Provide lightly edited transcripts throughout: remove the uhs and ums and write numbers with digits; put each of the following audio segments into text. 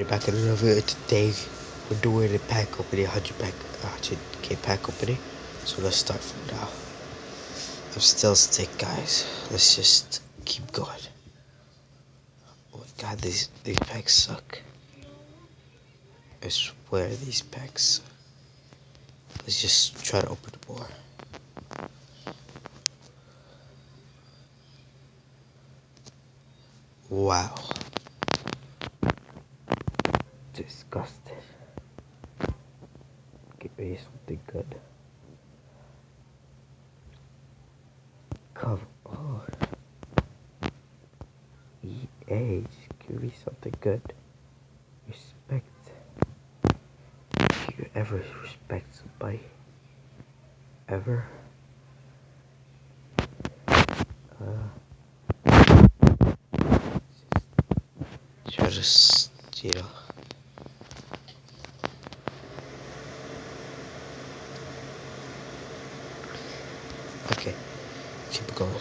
Back in another video. Today we're doing a pack opening, 100k pack opening. So let's start from now. I'm still sick, guys. Let's just keep going. Oh my god, these packs suck. I swear these packs suck. Let's just try to open more. Wow. Disgusting. Give me something good. Come on. EA, just give me something good. Respect. Do you ever respect somebody? Ever? Try to, you know. Okay, keep going.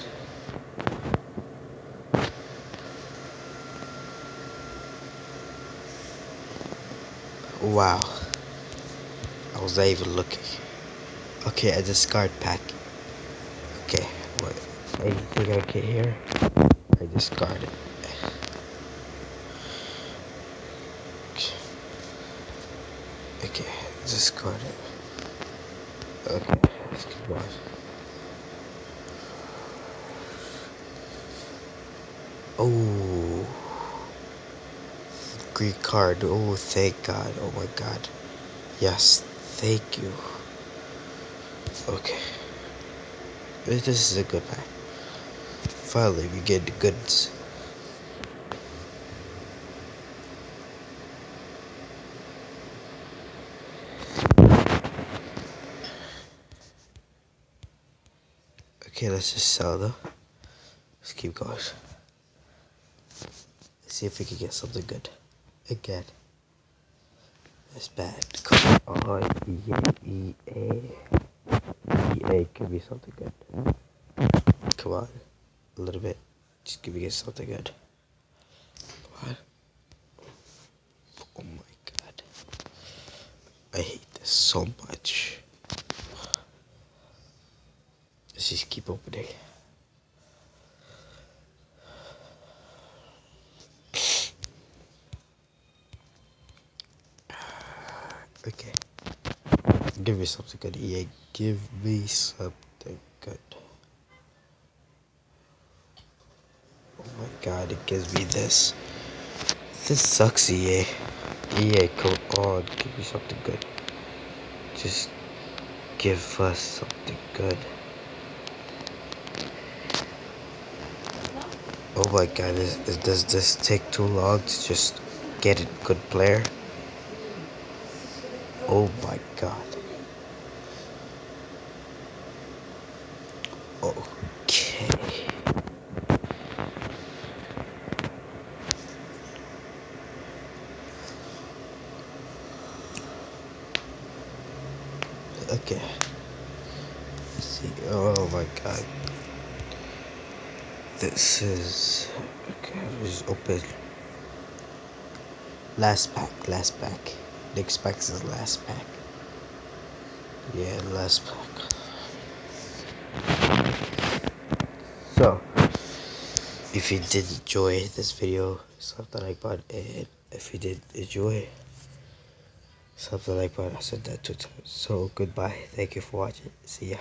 Wow, I was not even looking. Okay, a discard pack. Okay, what? Anything I get here? I discard it. Okay, discard it. Okay, let's keep going. Oh, green card. Oh, thank God. Oh my God. Yes, thank you. Okay, this is a good pack. Finally, we get the goods. Okay, let's just sell them. Let's keep going. Let's see if we can get something good. Again. That's bad. Come on, EA. EA, give me something good. Come on. A little bit. Just give me something good. Come on. Oh my God. I hate this so much. Let's just keep opening. Okay. Give me something good, EA. Give me something good. Oh my God, it gives me this. This sucks, EA. EA, come on. Give me something good. Just give us something good. Oh my God, does this take too long to just get a good player? Oh my God. Okay. Okay. Let's see. Oh my God. This is okay. Let's open. Last pack. Next pack is last pack. Yeah, last pack. So, if you did enjoy this video, slap the like button, and if you did enjoy, slap the like button. I said that 2 times. So goodbye. Thank you for watching. See ya.